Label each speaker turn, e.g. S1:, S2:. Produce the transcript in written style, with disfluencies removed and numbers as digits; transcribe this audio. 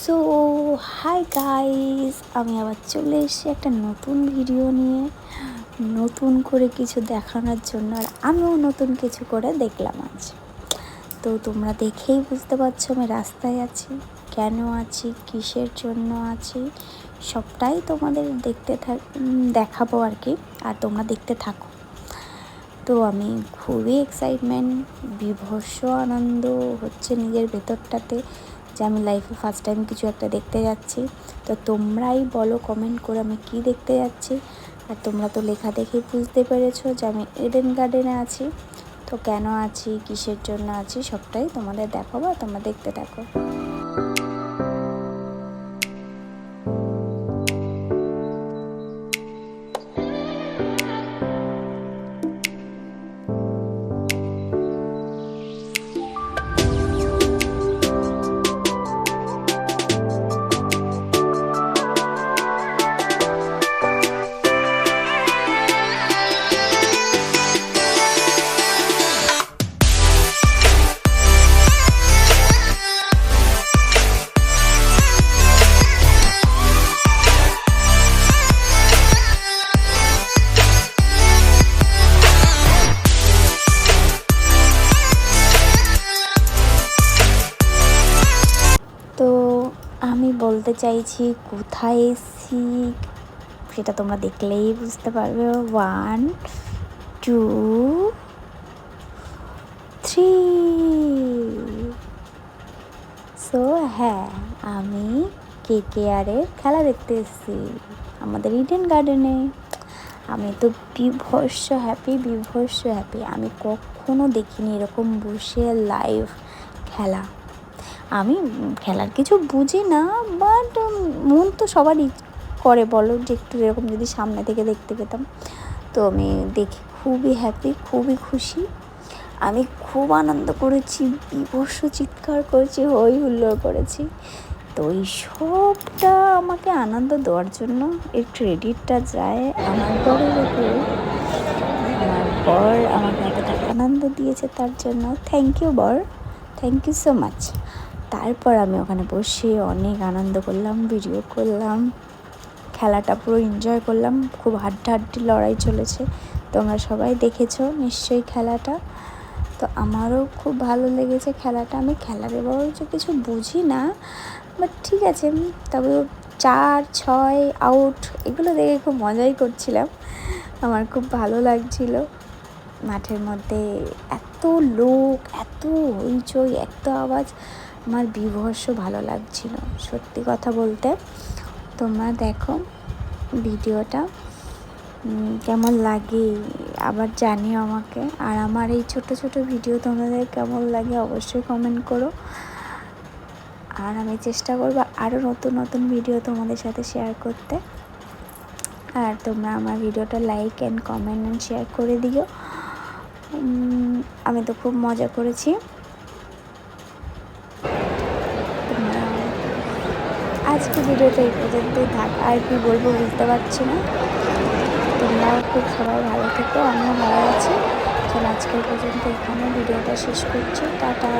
S1: So hi guys, আমি আবার চলে এসেছি একটা নতুন ভিডিও নিয়ে, নতুন করে কিছু দেখানোর জন্য। আর আমিও নতুন কিছু করে দেখলাম আজ। তো তোমরা দেখেই বুঝতে পারছো আমি রাস্তায় আছি, কেন আছি, কিসের জন্য আছি, সবটাই তোমাদের দেখাবো আর কি। আর তোমরা দেখতে থাকো। তো আমি খুবই এক্সাইটমেন্ট, বিভৎস আনন্দ হচ্ছে নিজের ভেতরটাতে যে আমি লাইফে ফার্স্ট টাইম কিছু একটা দেখতে যাচ্ছি। তো তোমরাই বলো কমেন্ট করে আমি কি দেখতে যাচ্ছি। আর তোমরা তো লেখা দেখেই বুঝতে পেরেছো যে আমি এডেন গার্ডেনে আছি। তো কেন আছি, কিসের জন্য আছি, সবটাই তোমাদের দেখাবো, তোমরা দেখতে থাকো। তো আমি বলতে চাইছি কোথায় এসেছি সেটা তোমরা দেখলেই বুঝতে পারবে। 1 2 3। সো হ্যাঁ, আমি KKR-এর খেলা দেখতে এসেছি আমাদের ইডেন গার্ডেনে। আমি তো বিভৎস হ্যাপি। আমি কখনো দেখিনি এরকম বসে লাইভ খেলা। আমি খেলার কিছু বুঝি না, বাট মন তো সবারই করে বলো যে একটু এরকম যদি সামনে থেকে দেখতে পেতাম। তো আমি দেখে খুবই হ্যাপি, খুবই খুশি। আমি খুব আনন্দ করেছি, বিভৎস চিৎকার করেছি, হই হুল্লোড় করেছি। তো এই সবটা আমাকে আনন্দ দেওয়ার জন্য এর ক্রেডিটটা যায় আমার বরের উপর। আমার বর আমাকে এতটা আনন্দ দিয়েছে, তার জন্য থ্যাংক ইউ বর, থ্যাংক ইউ সো মাচ। তারপর আমি ওখানে বসে অনেক আনন্দ করলাম, ভিডিও করলাম, খেলাটা পুরো এনজয় করলাম। খুব হাড্ডাহাড্ডি লড়াই চলেছে, তোমরা সবাই দেখেছো নিশ্চয়ই খেলাটা। তো আমারও খুব ভালো লেগেছে খেলাটা। আমি খেলার এবার কিছু বুঝি না, বাট ঠিক আছে। তবে 4 6 আউট এগুলো দেখে খুব মজাই করছিলাম, আমার খুব ভালো লাগছিল। মাঠের মধ্যে এত লোক, এত হইচই, এত আওয়াজ, আমার বিভৎস ভালো লাগছিল সত্যি কথা বলতে। তোমরা দেখো ভিডিওটা কেমন লাগে আবার জানিও আমাকে। আর আমার এই ছোট ভিডিও তোমাদের কেমন লাগে অবশ্যই কমেন্ট করো। আর আমি চেষ্টা করবো আরও নতুন ভিডিও তোমাদের সাথে শেয়ার করতে। আর তোমরা আমার ভিডিওটা like and comment and share করে দিও। আমি তো খুব মজা করেছি। আজকে ভিডিওটা এই পর্যন্তই থাক, আর কি বলবো বুঝতে পারছি না। তোমরাও খুব সবাই ভালো থেকো, আমিও ভালো আছি। চলো আজকের পর্যন্ত এখানে ভিডিওটা শেষ করছি, টাটা।